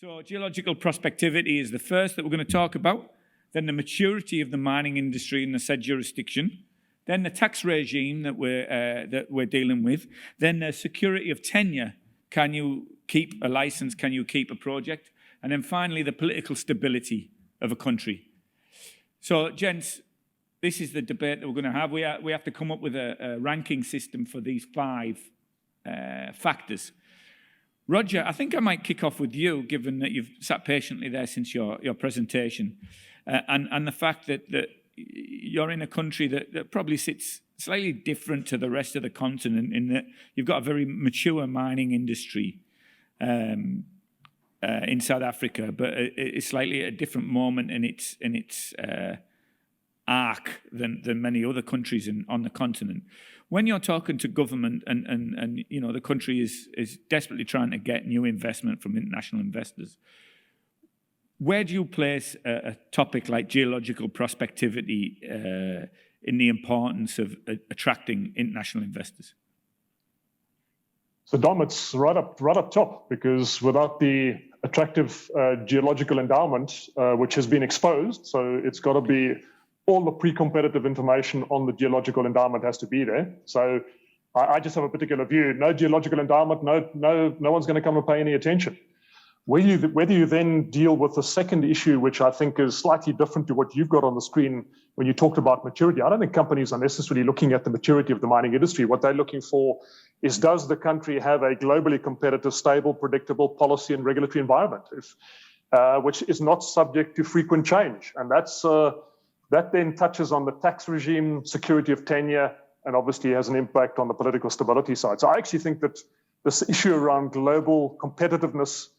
So geological prospectivity is the first that we're going to talk about, then the maturity of the mining industry in the said jurisdiction, then the tax regime that we're dealing with, then the security of tenure. Can you keep a license? Can you keep a project? And then finally, the political stability of a country. So, gents, this is the debate that we're going to have. We have to come up with a ranking system for these five factors. Roger, I think I might kick off with you, given that you've sat patiently there since your presentation, and the fact that you're in a country that probably sits slightly different to the rest of the continent in that you've got a very mature mining industry in South Africa, but it's slightly at a different moment in its arc than many other countries on the continent. When you're talking to government and you know the country is desperately trying to get new investment from international investors, where do you place a topic like geological prospectivity in the importance of attracting international investors? So Dom, it's right up top, because without the attractive geological endowment, which has been exposed, so it's got to be all the pre-competitive information on the geological endowment has to be there. So I just have a particular view. No geological endowment, no one's going to come and pay any attention. Whether you then deal with the second issue, which I think is slightly different to what you've got on the screen when you talked about maturity. I don't think companies are necessarily looking at the maturity of the mining industry. What they're looking for is, does the country have a globally competitive, stable, predictable policy and regulatory environment, which is not subject to frequent change? And that then touches on the tax regime, security of tenure, and obviously has an impact on the political stability side. So I actually think that this issue around global competitiveness,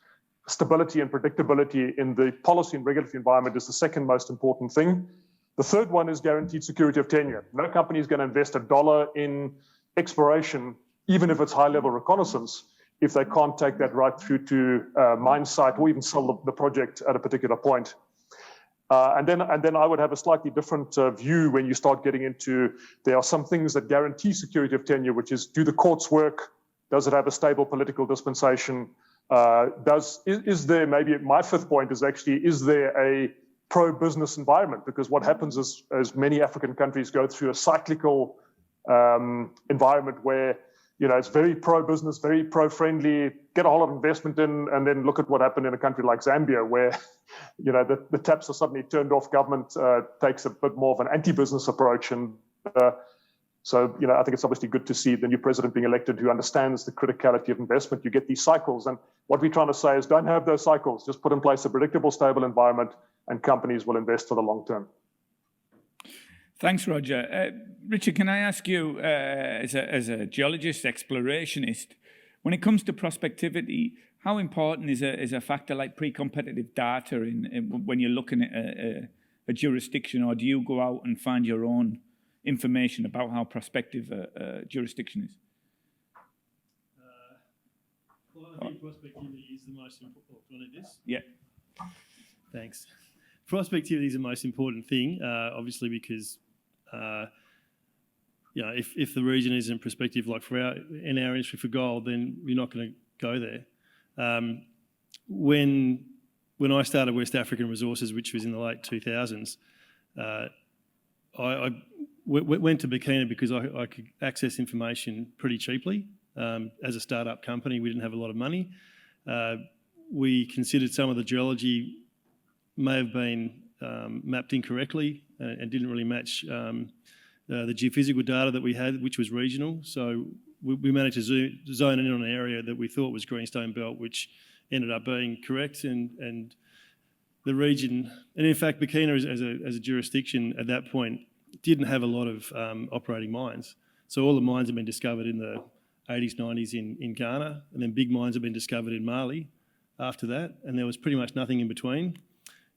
stability and predictability in the policy and regulatory environment is the second most important thing. The third one is guaranteed security of tenure. No company is going to invest $1 in exploration, even if it's high-level reconnaissance, if they can't take that right through to mine site or even sell the project at a particular point. And then I would have a slightly different view when you start getting into, there are some things that guarantee security of tenure, which is, do the courts work? Does it have a stable political dispensation? Is there, maybe my fifth point is actually, is there a pro-business environment? Because what happens is, as many African countries go through a cyclical environment where, you know, it's very pro-business, very pro-friendly, get a whole lot of investment in, and then look at what happened in a country like Zambia, where, you know, the taps are suddenly turned off, government takes a bit more of an anti-business approach. And so, you know, I think it's obviously good to see the new president being elected who understands the criticality of investment. You get these cycles. And what we're trying to say is, don't have those cycles. Just put in place a predictable, stable environment, and companies will invest for the long term. Thanks, Roger. Richard, can I ask you, as a geologist, explorationist, when it comes to prospectivity, how important is a factor like pre-competitive data when you're looking at a jurisdiction, or do you go out and find your own information about how prospective a jurisdiction is? Well, I think prospectivity is the most important. Want to do this? Yeah. Thanks. Prospectivity is the most important thing, obviously, because you know, if the region isn't prospective, like in our industry for gold, then we're not going to go there. When I started West African Resources, which was in the late 2000s, I went to Burkina because I could access information pretty cheaply. As a startup company, we didn't have a lot of money. We considered some of the geology may have been mapped incorrectly and didn't really match the geophysical data that we had, which was regional. So we managed to zone in on an area that we thought was Greenstone Belt, which ended up being correct. And the region, and in fact, Burkina as a jurisdiction at that point didn't have a lot of operating mines. So all the mines have been discovered in the 80s, 90s in Ghana, and then big mines have been discovered in Mali after that, and there was pretty much nothing in between.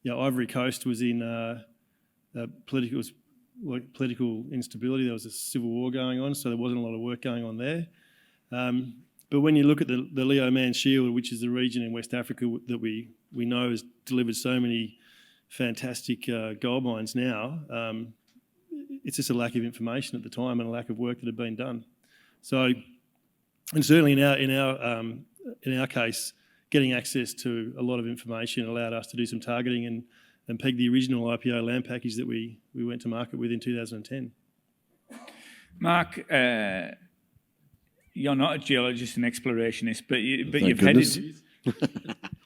You know, Ivory Coast was in political instability. There was a civil war going on, so there wasn't a lot of work going on there. But when you look at the Leo Man Shield, which is the region in West Africa that we know has delivered so many fantastic gold mines now, it's just a lack of information at the time and a lack of work that had been done. So, and certainly in our case, getting access to a lot of information allowed us to do some targeting and peg the original IPO land package that we went to market with in 2010. Mark, you're not a geologist and explorationist, but Thank you've goodness. headed...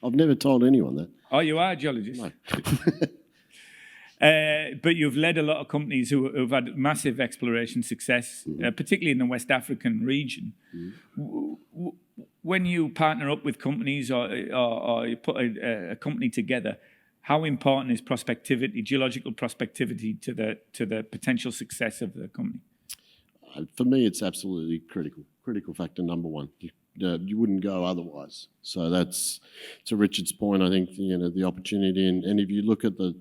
I've never told anyone that. Oh, you are a geologist? No. But you've led a lot of companies who've had massive exploration success, particularly in the West African region. When you partner up with companies or you put a company together, how important is prospectivity, geological prospectivity, to the potential success of the company? For me, it's absolutely critical factor number one. You wouldn't go otherwise. So that's, to Richard's point, I think, the opportunity, and if you look at the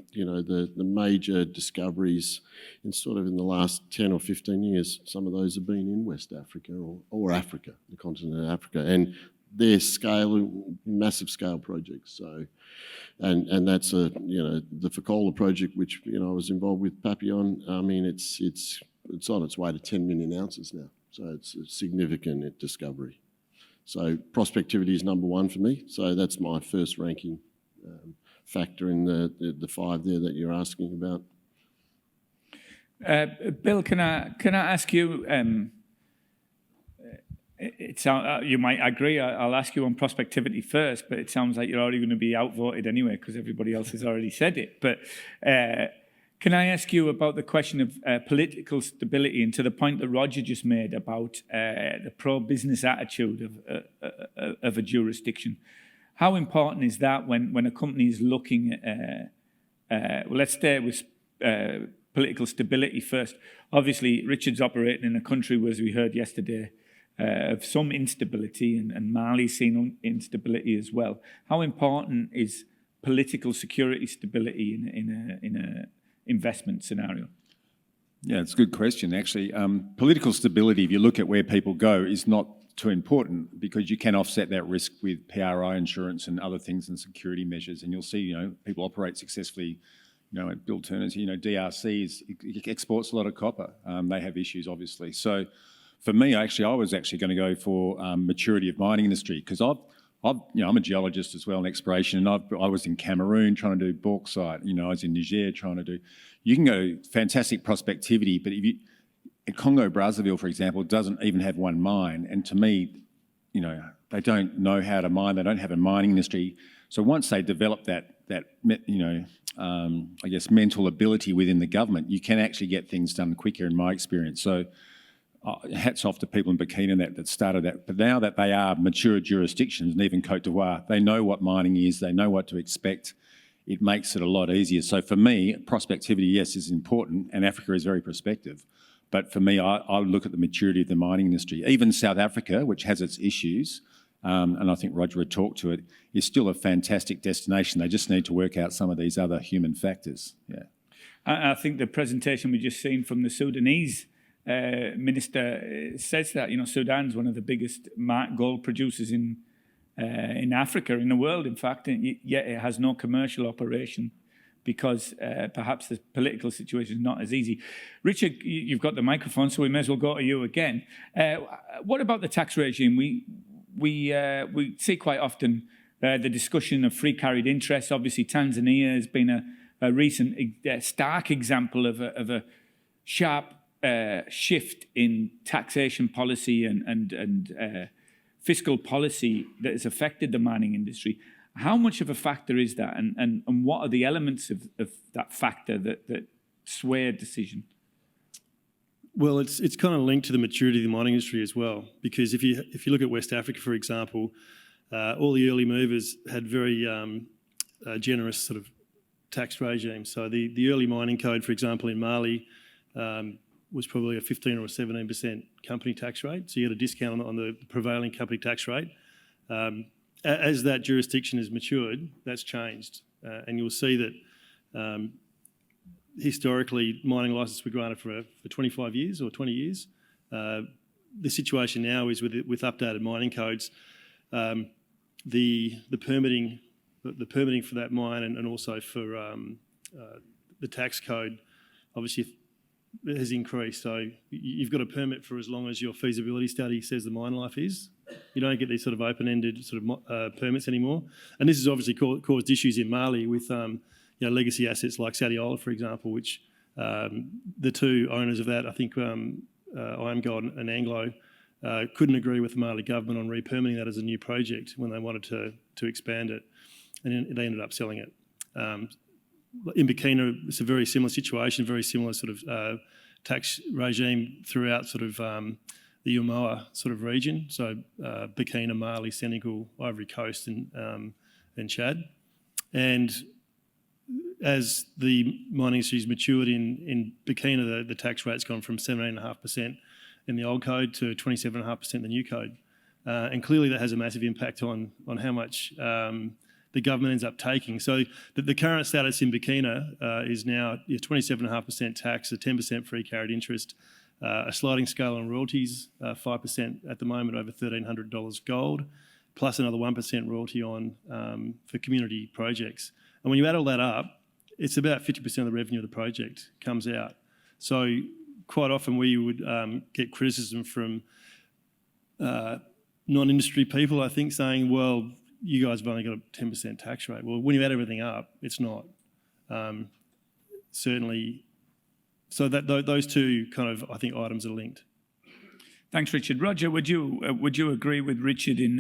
major discoveries in the last 10 or 15 years, some of those have been in West Africa or Africa, the continent of Africa, and they're massive scale projects. So, and that's the Fekola project, which I was involved with Papillon. I mean, it's on its way to 10 million ounces now. So it's a significant discovery. So prospectivity is number one for me. So that's my first ranking factor in the five there that you're asking about. Bill, can I ask you? You might agree. I'll ask you on prospectivity first, but it sounds like you're already going to be outvoted anyway because everybody else has already said it. But can I ask you about the question of political stability, and to the point that Roger just made about the pro-business attitude of a jurisdiction? How important is that when a company is looking at, well, let's stay with political stability first. Obviously, Richard's operating in a country, as we heard yesterday, of some instability, and Mali's seen instability as well. How important is political security stability in a investment scenario? Yeah, it's a good question, actually. Political stability, if you look at where people go, is not too important because you can offset that risk with PRI insurance and other things and security measures. And you'll see, people operate successfully. At Bill Turner's, DRC exports a lot of copper. They have issues, obviously. So for me, I was actually going to go for maturity of mining industry because I'm a geologist as well in exploration, and I was in Cameroon trying to do bauxite. I was in Niger trying to do. You can go fantastic prospectivity, but Congo Brazzaville, for example, doesn't even have one mine, and to me, they don't know how to mine. They don't have a mining industry. So once they develop that mental ability within the government, you can actually get things done quicker, in my experience. So. Hats off to people in Burkina that started that. But now that they are mature jurisdictions, and even Côte d'Ivoire, they know what mining is, they know what to expect. It makes it a lot easier. So for me, prospectivity, yes, is important, and Africa is very prospective. But for me, I look at the maturity of the mining industry. Even South Africa, which has its issues, and I think Roger had talked to it, is still a fantastic destination. They just need to work out some of these other human factors. Yeah. I think the presentation we just seen from the Sudanese minister says that Sudan's one of the biggest gold producers in Africa, in the world, in fact, and yet it has no commercial operation because perhaps the political situation is not as easy. Richard, you've got the microphone, so we may as well go to you again. What about the tax regime? We see quite often the discussion of free carried interest. Obviously, Tanzania has been a recent stark example of a sharp shift in taxation policy and fiscal policy that has affected the mining industry. How much of a factor is that, and what are the elements of that factor that sway a decision? Well, it's kind of linked to the maturity of the mining industry as well, because if you look at West Africa, for example, all the early movers had very generous sort of tax regimes. So the early mining code, for example, in Mali, was probably a 15 or a 17% company tax rate. So you get a discount on the prevailing company tax rate. As that jurisdiction has matured, that's changed. And you'll see that historically mining licenses were granted for 25 years or 20 years. The situation now is with updated mining codes, the permitting for that mine and also for the tax code obviously has increased. So you've got a permit for as long as your feasibility study says the mine life is. You don't get these sort of open-ended sort of permits anymore. And this has obviously caused issues in Mali with legacy assets like Sadiola, for example, which the two owners of that, I think AAMEG and Anglo, couldn't agree with the Mali government on re-permitting that as a new project when they wanted to expand it, and they ended up selling it. In Burkina, it's a very similar situation, very similar sort of tax regime throughout sort of the Umoa sort of region, so Burkina, Mali, Senegal, Ivory Coast and Chad. And as the mining industry's matured in Burkina, the tax rate's gone from 17.5% in the old code to 27.5% in the new code. And clearly that has a massive impact on how much the government ends up taking. So the current status in Burkina is now 27.5% tax, a 10% free carried interest, a sliding scale on royalties, 5% at the moment over $1,300 gold, plus another 1% royalty on for community projects. And when you add all that up, it's about 50% of the revenue of the project comes out. So quite often we would get criticism from non-industry people, I think, saying, well, you guys have only got a 10% tax rate. Well, when you add everything up, it's not. Certainly, so that those two kind of, I think, items are linked. Thanks, Richard. Roger, would you agree with Richard in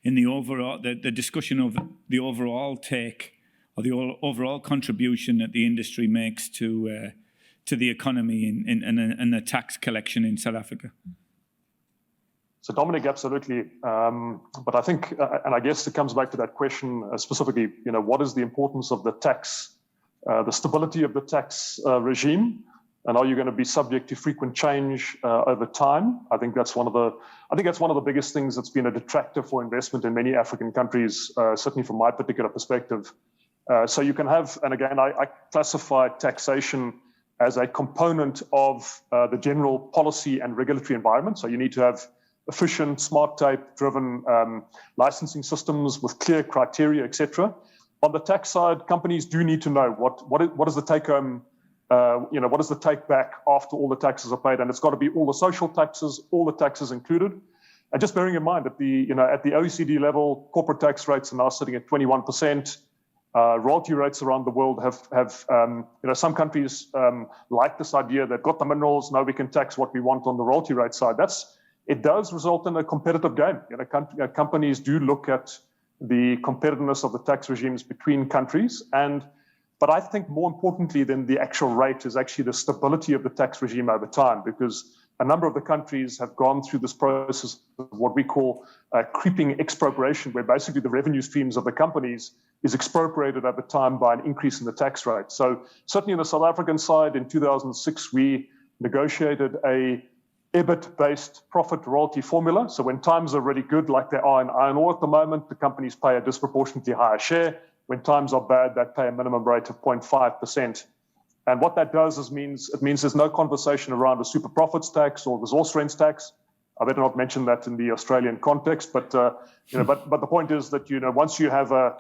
the overall the discussion of the overall take or the overall contribution that the industry makes to the economy and the tax collection in South Africa? So Dominic, absolutely. But I think, and I guess it comes back to that question specifically, what is the importance of the tax, the stability of the tax regime, and are you going to be subject to frequent change over time? I think that's one of the biggest things that's been a detractor for investment in many African countries, certainly from my particular perspective. So you can have, and again, I classify taxation as a component of the general policy and regulatory environment. So you need to have efficient, smart tape-driven licensing systems with clear criteria, etc. On the tax side, companies do need to know what is the take-home, what is the take-back after all the taxes are paid, and it's got to be all the social taxes, all the taxes included. And just bearing in mind that at the OECD level, corporate tax rates are now sitting at 21%. Royalty rates around the world have some countries like this idea. They've got the minerals, now we can tax what we want on the royalty rate side. It does result in a competitive game. Companies do look at the competitiveness of the tax regimes between countries. But I think more importantly than the actual rate is actually the stability of the tax regime over time, because a number of the countries have gone through this process of what we call creeping expropriation, where basically the revenue streams of the companies is expropriated over time by an increase in the tax rate. So certainly on the South African side, in 2006, we negotiated a EBIT-based profit royalty formula. So when times are really good, like they are in iron ore at the moment, the companies pay a disproportionately higher share. When times are bad, they pay a minimum rate of 0.5%. And what that does is it means there's no conversation around a super profits tax or resource rents tax. I better not mention that in the Australian context, but the point is that once you have a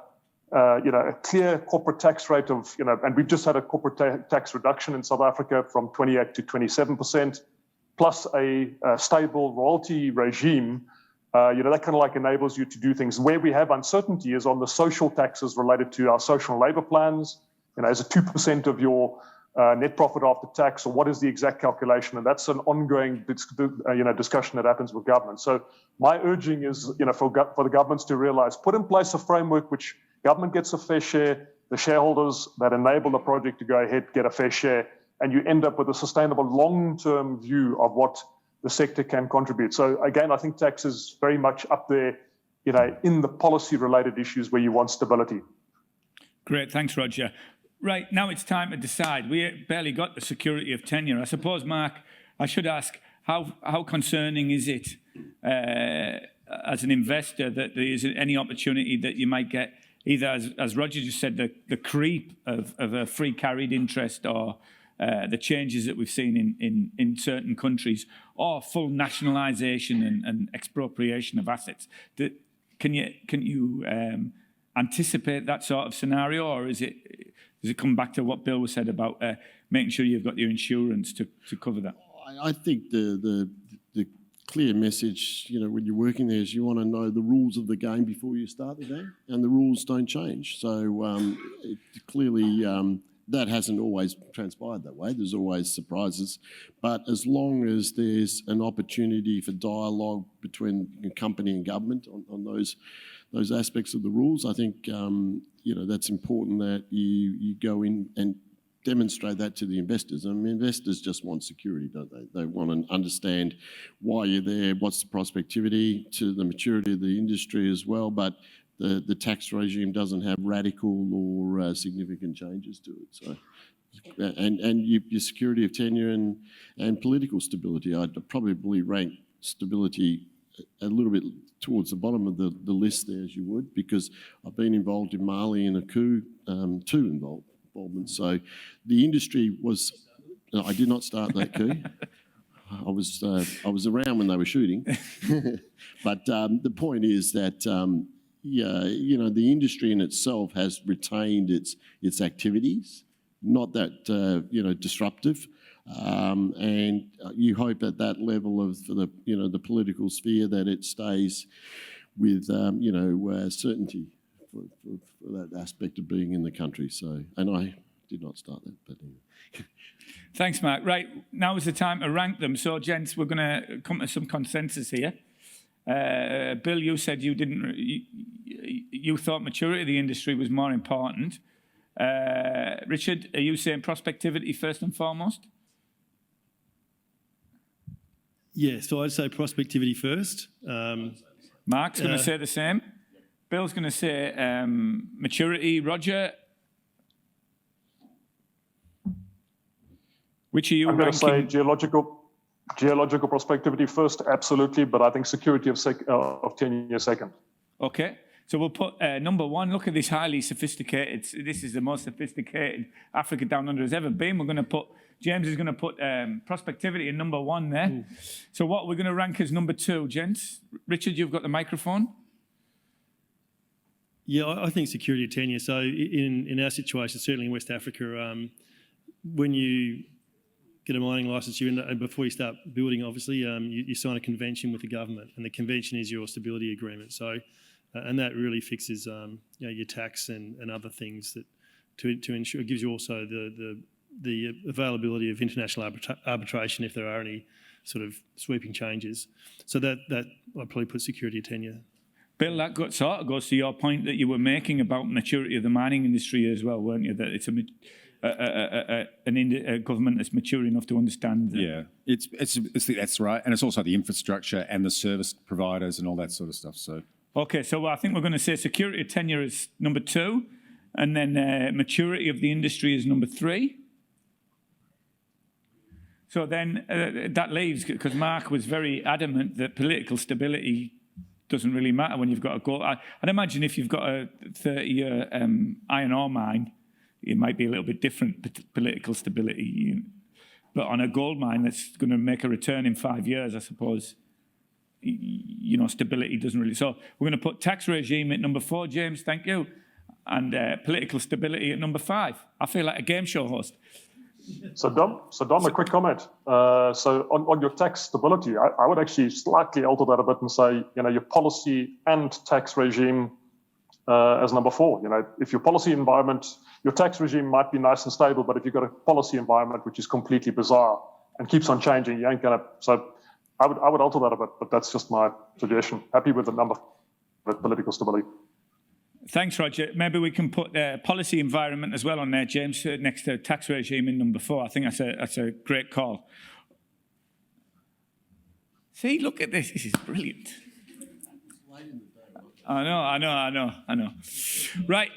clear corporate tax rate of and we've just had a corporate tax reduction in South Africa from 28% to 27%. Plus a stable royalty regime, that kind of like enables you to do things. Where we have uncertainty is on the social taxes related to our social and labor plans. Is it 2% of your net profit after tax, or what is the exact calculation? And that's an ongoing discussion that happens with government. So my urging is for the governments to realize, put in place a framework which government gets a fair share, the shareholders that enable the project to go ahead get a fair share, and you end up with a sustainable long-term view of what the sector can contribute. So again, I think tax is very much up there, in the policy-related issues where you want stability. Great, thanks, Roger. Right, now it's time to decide. We barely got the security of tenure. I suppose, Mark, I should ask, how concerning is it as an investor that there is any opportunity that you might get either, as Roger just said, the creep of a free carried interest, or the changes that we've seen in certain countries, or full nationalisation and expropriation of assets? Can you anticipate that sort of scenario, or does it come back to what Bill said about making sure you've got your insurance to cover that? I think the clear message, when you're working there, is you want to know the rules of the game before you start the game, and the rules don't change. So clearly that hasn't always transpired that way. There's always surprises. But as long as there's an opportunity for dialogue between company and government on those aspects of the rules, I think, that's important that you go in and demonstrate that to the investors. I mean, investors just want security, don't they? They want to understand why you're there, what's the prospectivity, to the maturity of the industry as well, but the tax regime doesn't have radical or significant changes to it. So, and your security of tenure and political stability, I'd probably rank stability a little bit towards the bottom of the list there, as you would, because I've been involved in Mali in a coup, two involvements. So the industry was, no, I did not start that coup. I was around when they were shooting. But the point is that, the industry in itself has retained its activities, not that, disruptive. And you hope at that level of the political sphere that it stays with certainty for that aspect of being in the country. So, and I did not start that, but anyway. Thanks, Mark. Right, now is the time to rank them. So, gents, we're going to come to some consensus here. Bill, you said you thought maturity of the industry was more important. Richard, are you saying prospectivity first and foremost? Yeah, so I'd say prospectivity first. Mark's going to say the same. Bill's going to say maturity. Roger? Which are you I'm going to ranking? say geological prospectivity first, absolutely, but I think security of tenure second. Okay, so we'll put number one. Look at this highly sophisticated. This is the most sophisticated Africa Down Under has ever been. We're going to put, James is going to put prospectivity in number one there. Mm. So what we're going to rank as number two, gents. Richard, you've got the microphone. Yeah, I think security of tenure. So in our situation, certainly in West Africa, when you get a mining licence, and before you start building, obviously, you sign a convention with the government, and the convention is your stability agreement. So, and that really fixes your tax and other things that to ensure, it gives you also the availability of international arbitration if there are any sort of sweeping changes. So that I'd probably put security of tenure. Bill, that sort of goes to your point that you were making about maturity of the mining industry as well, weren't you? That it's a government that's mature enough to understand. Yeah, that's right, and it's also the infrastructure and the service providers and all that sort of stuff. So okay, so I think we're going to say security of tenure is number two, and then maturity of the industry is number three. So then that leaves, because Mark was very adamant that political stability doesn't really matter when you've got a goal. I'd imagine if you've got a 30-year iron ore mine, it might be a little bit different political stability. But on a gold mine that's going to make a return in 5 years, I suppose, stability doesn't really. So we're going to put tax regime at number 4, James, thank you, and political stability at number 5. I feel like a game show host. So Dom, a quick comment. So on your tax stability, I would actually slightly alter that a bit and say, your policy and tax regime as number 4. If your policy environment, your tax regime might be nice and stable, but if you've got a policy environment which is completely bizarre and keeps on changing, you ain't gonna. So I would alter that a bit, but that's just my suggestion. Happy with the number, with political stability. Thanks, Roger. Maybe we can put policy environment as well on there, James, next to tax regime in number 4. I think that's a great call. See, look at this. This is brilliant. I know. Right.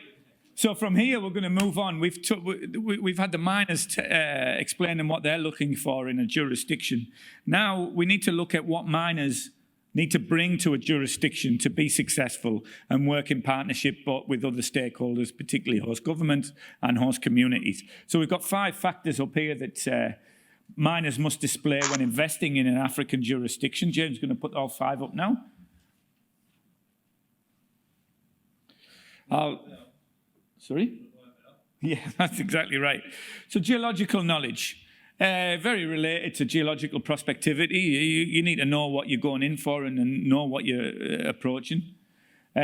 So from here, we're going to move on. We've had the miners explaining what they're looking for in a jurisdiction. Now we need to look at what miners need to bring to a jurisdiction to be successful and work in partnership but with other stakeholders, particularly host governments and host communities. So we've got 5 factors up here that miners must display when investing in an African jurisdiction. James is going to put all 5 up now. Sorry? Yeah, that's exactly right. So geological knowledge. Very related to geological prospectivity. You need to know what you're going in for and then know what you're approaching.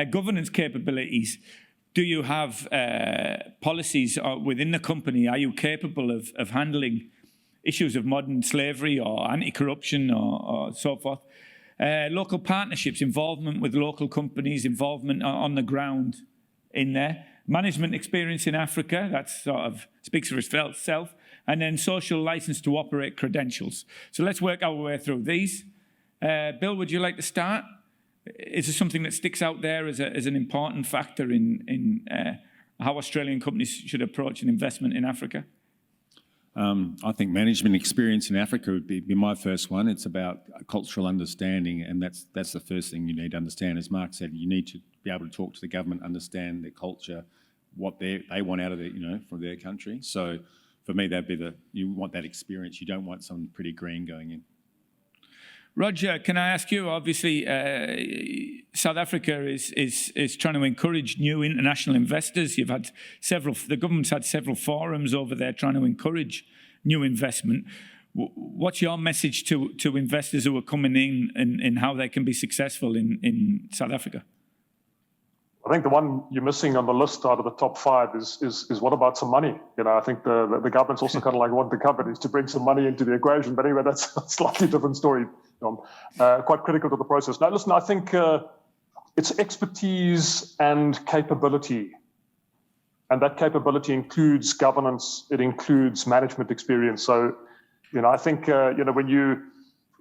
Governance capabilities. Do you have policies within the company? Are you capable of handling issues of modern slavery or anti-corruption or so forth? Local partnerships, involvement with local companies, involvement on the ground in there. Management experience in Africa, that sort of speaks for itself. And then social license to operate credentials. So let's work our way through these. Bill, would you like to start? Is there something that sticks out there as an important factor in how Australian companies should approach an investment in Africa? I think management experience in Africa would be my first one. It's about cultural understanding, and that's the first thing you need to understand. As Mark said, you need to be able to talk to the government, understand their culture, what they want out of it, from their country. So for me, that'd be you want that experience. You don't want someone pretty green going in. Roger, can I ask you? Obviously, South Africa is trying to encourage new international investors. The government's had several forums over there trying to encourage new investment. What's your message to investors who are coming in how they can be successful in South Africa? I think the one you're missing on the list out of the top 5 is what about some money? I think the government's also kind of like want the companies to bring some money into the equation. But anyway, that's a slightly different story. Quite critical to the process. Now, listen, I think it's expertise and capability. And that capability includes governance. It includes management experience. So, I think,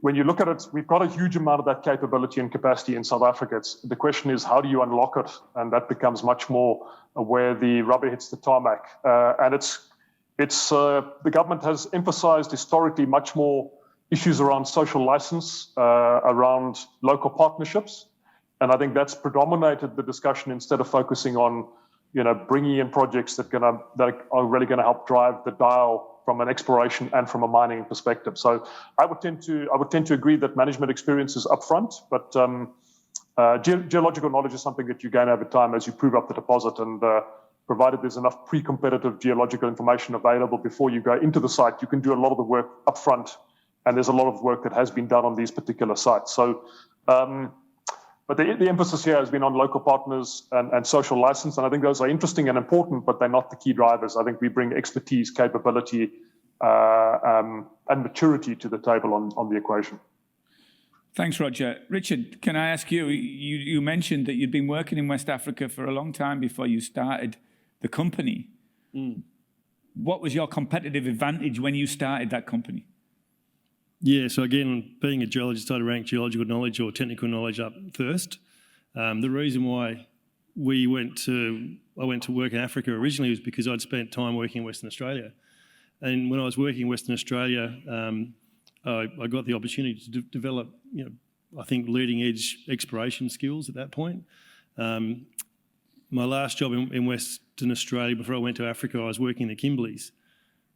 when you look at it, we've got a huge amount of that capability and capacity in South Africa. The question is, how do you unlock it? And that becomes much more where the rubber hits the tarmac. And the government has emphasized historically much more issues around social license, around local partnerships. And I think that's predominated the discussion instead of focusing on, bringing in projects that are really going to help drive the dial from an exploration and from a mining perspective. So I would tend to agree that management experience is upfront, but geological knowledge is something that you gain over time as you prove up the deposit, and provided there's enough pre-competitive geological information available before you go into the site, you can do a lot of the work upfront, and there's a lot of work that has been done on these particular sites. So, but the emphasis here has been on local partners and social license, and I think those are interesting and important, but they're not the key drivers. I think we bring expertise, capability, and maturity to the table on the equation. Thanks, Roger. Richard, can I ask you, you mentioned that you'd been working in West Africa for a long time before you started the company. What was your competitive advantage when you started that company? Yeah, so again, being a geologist, I'd rank geological knowledge or technical knowledge up first. The reason why I went to work in Africa originally was because I'd spent time working in Western Australia. And when I was working in Western Australia, I got the opportunity to develop, I think, leading edge exploration skills at that point. My last job in Western Australia before I went to Africa, I was working in the Kimberleys.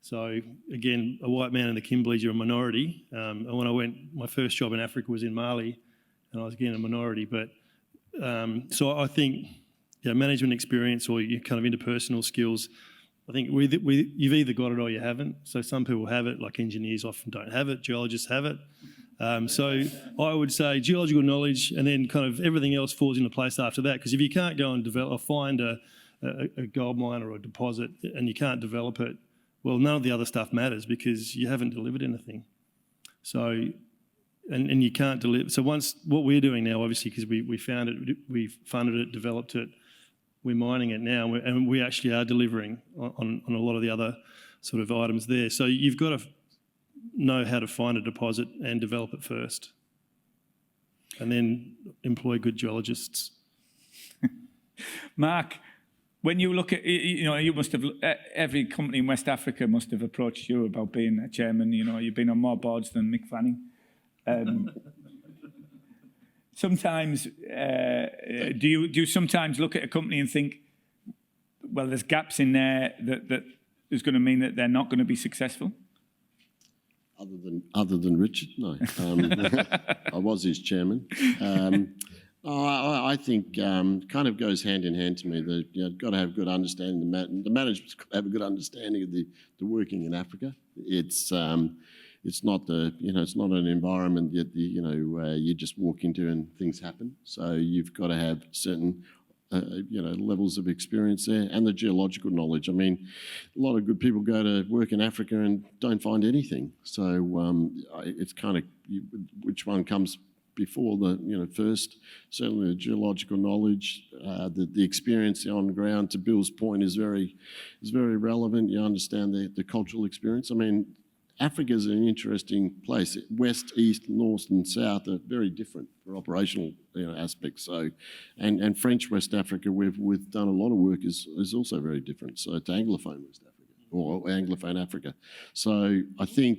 So again, a white man in the Kimberleys, you're a minority. And when my first job in Africa was in Mali, and I was again a minority. But so I think management experience or your kind of interpersonal skills, I think you've either got it or you haven't. So some people have it, like engineers often don't have it, geologists have it. So I would say geological knowledge, and then kind of everything else falls into place after that. Because if you can't go and develop or find a gold mine or a deposit and you can't develop it, well, none of the other stuff matters because you haven't delivered anything. So, and you can't deliver. So what we're doing now, obviously, because we found it, we funded it, developed it, we're mining it now, and we actually are delivering on a lot of the other sort of items there. So you've got to know how to find a deposit and develop it first, and then employ good geologists. Mark, when you look at, you must have, every company in West Africa must have approached you about being a chairman. You've been on more boards than Mick Fanning. Sometimes, do you sometimes look at a company and think, well, there's gaps in there that is going to mean that they're not going to be successful? Other than Richard, no. I was his chairman. I think kind of goes hand in hand to me. That got to have good understanding. The management's got to have a good understanding of the working in Africa. It's not it's not an environment that you just walk into and things happen. So you've got to have certain levels of experience there, and the geological knowledge. I mean, a lot of good people go to work in Africa and don't find anything. So it's kind of which one comes before the first. Certainly the geological knowledge, the experience on the ground. To Bill's point, is very relevant. You understand the cultural experience. I mean, Africa is an interesting place. West, east, north, and south are very different for operational aspects. So, and French West Africa, we've done a lot of work is also very different. So to Anglophone West Africa or Anglophone Africa. So I think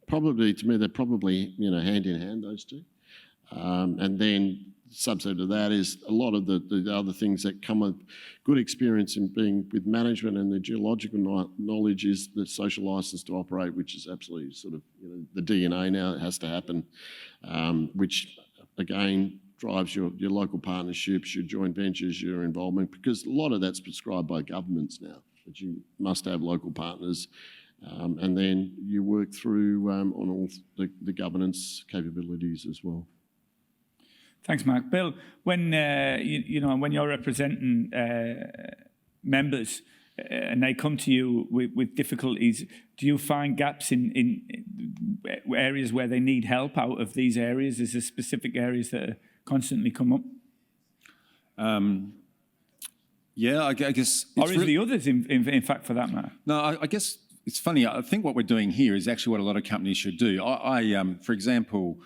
probably to me they're probably hand in hand, those two. And then subset of that is a lot of the other things that come with good experience in being with management, and the geological knowledge is the social license to operate, which is absolutely sort of the DNA now. It has to happen, which again drives your local partnerships, your joint ventures, your involvement, because a lot of that's prescribed by governments now, that you must have local partners. And then you work through on all the governance capabilities as well. Thanks, Mark. Bill, when when you're representing members and they come to you with difficulties, do you find gaps in areas where they need help out of these areas? Is there specific areas that constantly come up? Yeah, I guess. Or is the others, in fact, for that matter? No, I guess it's funny. I think what we're doing here is actually what a lot of companies should do. For example,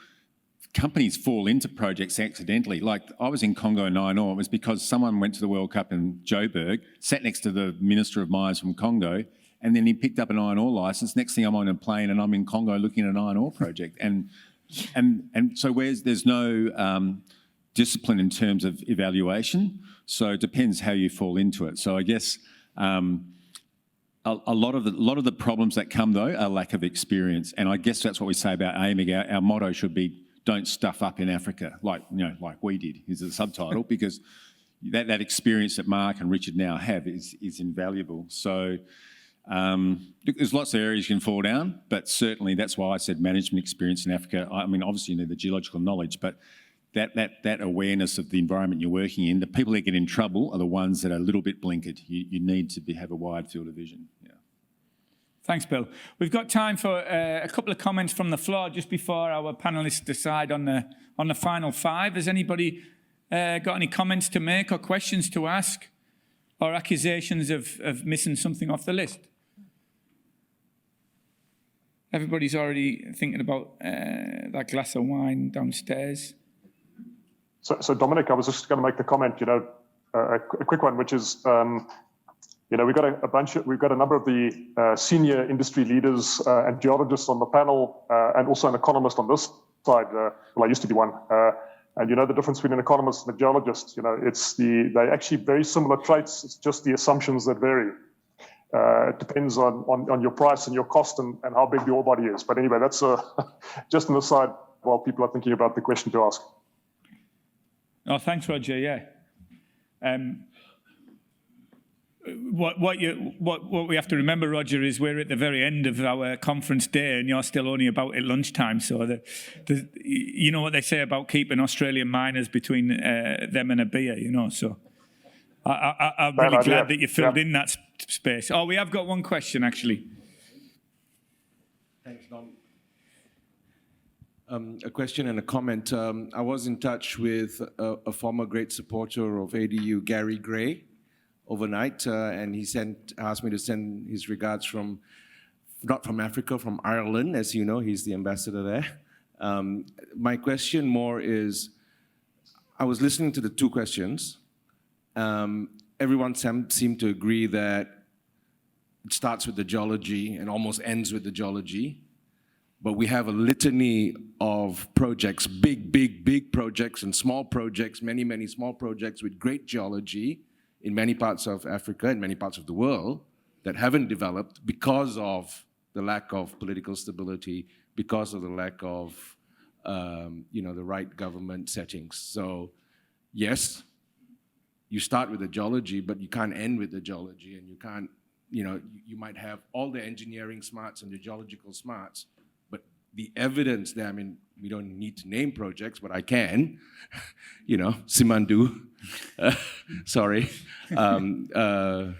companies fall into projects accidentally. Like I was in Congo in iron ore. It was because someone went to the World Cup in Joburg, sat next to the Minister of Mines from Congo, and then he picked up an iron ore license. Next thing I'm on a plane and I'm in Congo looking at an iron ore project. And so there's no discipline in terms of evaluation. So it depends how you fall into it. So I guess a lot of the problems that come though are lack of experience. And I guess that's what we say about AAMEG. Our motto should be, don't stuff up in Africa, like we did, is the subtitle, because that experience that Mark and Richard now have is invaluable. So there's lots of areas you can fall down, but certainly that's why I said management experience in Africa. I mean, obviously you need the geological knowledge, but that awareness of the environment you're working in, the people that get in trouble are the ones that are a little bit blinkered. You need to have a wide field of vision. Yeah. Thanks, Bill. We've got time for a couple of comments from the floor just before our panellists decide on the final five. Has anybody got any comments to make or questions to ask or accusations of missing something off the list? Everybody's already thinking about that glass of wine downstairs. So Dominic, I was just going to make the comment, a quick one, which is, we've got a number of the senior industry leaders and geologists on the panel, and also an economist on this side. Well, I used to be one. And the difference between an economist and a geologist, they're actually very similar traits. It's just the assumptions that vary. It depends on your price and your cost and how big the ore body is. But anyway, that's just an aside while people are thinking about the question to ask. Oh, thanks, Roger. Yeah. What we have to remember, Roger, is we're at the very end of our conference day, and you're still only about at lunchtime. So you know what they say about keeping Australian miners between them and a beer. So I'm really glad that you filled in that space. Oh, we have got one question actually. Thanks, Dom. A question and a comment. I was in touch with a former great supporter of ADU, Gary Gray, overnight, and he asked me to send his regards not from Africa, from Ireland. As you know, he's the ambassador there. My question more is, I was listening to the two questions. Everyone seemed to agree that it starts with the geology and almost ends with the geology. But we have a litany of projects, big projects and small projects, many small projects with great geology in many parts of Africa and many parts of the world that haven't developed because of the lack of political stability, because of the lack of the right government settings. So yes, you start with the geology, but you can't end with the geology, and you can't, you might have all the engineering smarts and the geological smarts, but the evidence there, I mean, we don't need to name projects, but I can, Simandu, sorry, and a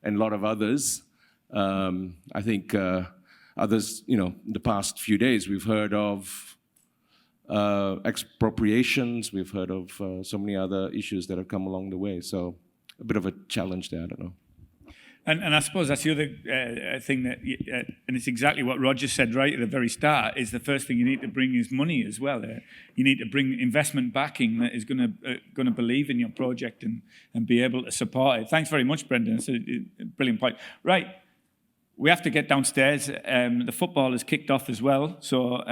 lot of others. I think others, the past few days, we've heard of expropriations, we've heard of so many other issues that have come along the way. So a bit of a challenge there, I don't know. And I suppose that's the other thing that, and it's exactly what Roger said right at the very start, is the first thing you need to bring is money as well. You need to bring investment backing that is going to believe in your project and be able to support it. Thanks very much, Brendan. It's a brilliant point. Right, we have to get downstairs. The football is kicked off as well, so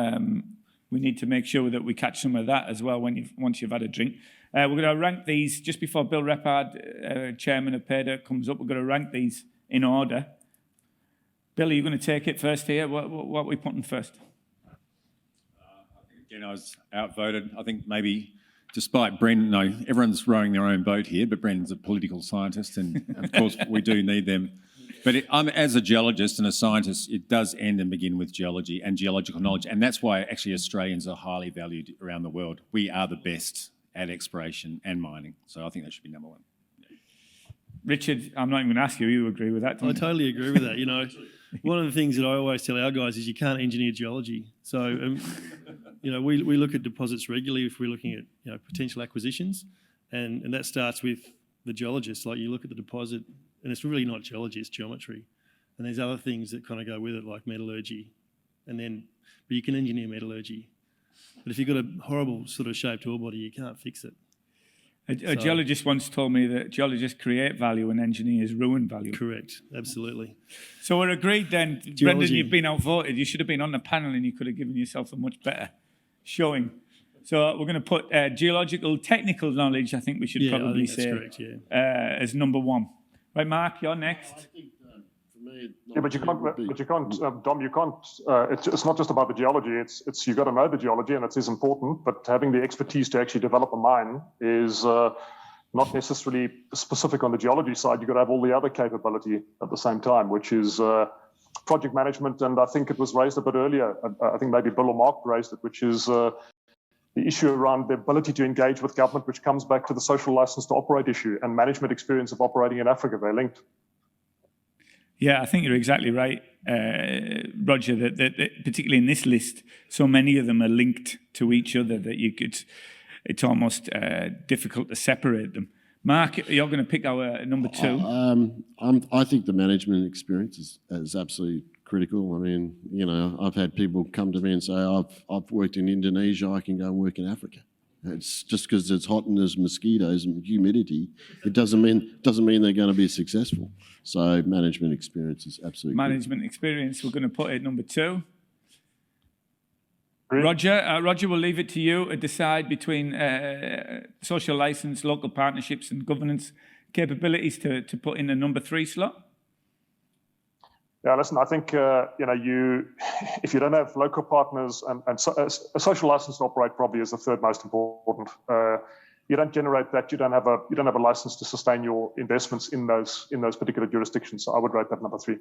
we need to make sure that we catch some of that as well once you've had a drink. We're going to rank these just before Bill Reppard, Chairman of PEDA, comes up. We're going to rank these in order. Bill, are you going to take it first here? What are we putting first? Again, I was outvoted. I think maybe, despite Brendan, no, everyone's rowing their own boat here, but Brendan's a political scientist, and of course we do need them. But as a geologist and a scientist, it does end and begin with geology and geological knowledge, and that's why actually Australians are highly valued around the world. We are the best at exploration and mining. So I think that should be number one. Richard, I'm not even going to ask you. You agree with that? I totally agree with that. One of the things that I always tell our guys is you can't engineer geology. So, we look at deposits regularly if we're looking at potential acquisitions, and that starts with the geologist. Like you look at the deposit, and it's really not geology; it's geometry, and there's other things that kind of go with it, like metallurgy, but you can engineer metallurgy. But if you've got a horrible sort of shaped ore body, you can't fix it. A geologist once told me that geologists create value and engineers ruin value. Correct, absolutely. So we're agreed then. Geology. Brendan, you've been outvoted. You should have been on the panel and you could have given yourself a much better showing. So we're going to put geological technical knowledge, I think we should probably say, that's correct, as number one. Right, Mark, you're next. I think for me, Yeah, but you can't, Dom, you can't, it's not just about the geology, it's you've got to know the geology and it is important, but having the expertise to actually develop a mine is not necessarily specific on the geology side. You've got to have all the other capability at the same time, which is project management, and I think it was raised a bit earlier, I think maybe Bill or Mark raised it, which is the issue around the ability to engage with government, which comes back to the social license to operate issue and management experience of operating in Africa. They're linked. Yeah, I think you're exactly right, Roger, that particularly in this list, so many of them are linked to each other that it's almost difficult to separate them. Mark, you're going to pick our number two. I think the management experience is absolutely critical. I mean, I've had people come to me and say, I've worked in Indonesia, I can go and work in Africa. It's just because it's hot and there's mosquitoes and humidity, it doesn't mean they're going to be successful. So management experience is absolutely Management experience, we're going to put it number two. Great. Roger, we'll leave it to you to decide between social license, local partnerships and governance capabilities to put in the number three slot. Yeah, listen, I think, if you don't have local partners and a social license to operate probably is the third most important. You don't generate that, you don't have a license to sustain your investments in those particular jurisdictions. So I would rate that number three.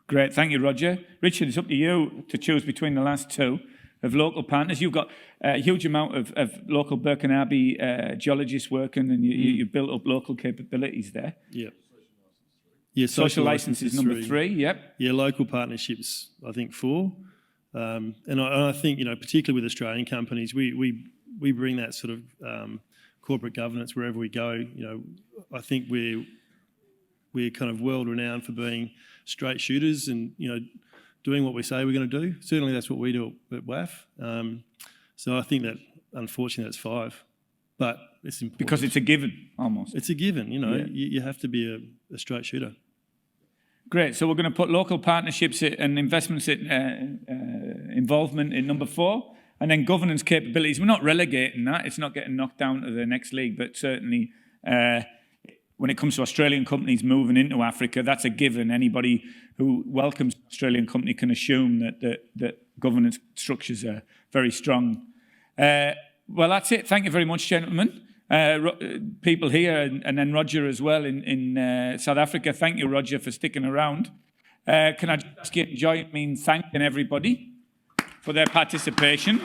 Great, thank you, Roger. Richard, it's up to you to choose between the last two of local partners. You've got a huge amount of local Burkinabe geologists working, and you built up local capabilities there. Yep. Yeah, social license is number three. Yep. Yeah, local partnerships, I think 4. And I think, particularly with Australian companies, we bring that sort of corporate governance wherever we go. I think we're kind of world renowned for being straight shooters and doing what we say we're going to do. Certainly, that's what we do at WAF. So I think that unfortunately that's 5, but it's important because it's a given almost. It's a given. You have to be a straight shooter. Great. So we're going to put local partnerships and investments involvement in number 4. And then governance capabilities. We're not relegating that. It's not getting knocked down to the next league. But certainly when it comes to Australian companies moving into Africa, that's a given. Anybody who welcomes an Australian company can assume that governance structures are very strong. Well, that's it. Thank you very much, gentlemen. people here, and then Roger as well in South Africa. Thank you, Roger, for sticking around. Can I just ask you to join me in thanking everybody for their participation?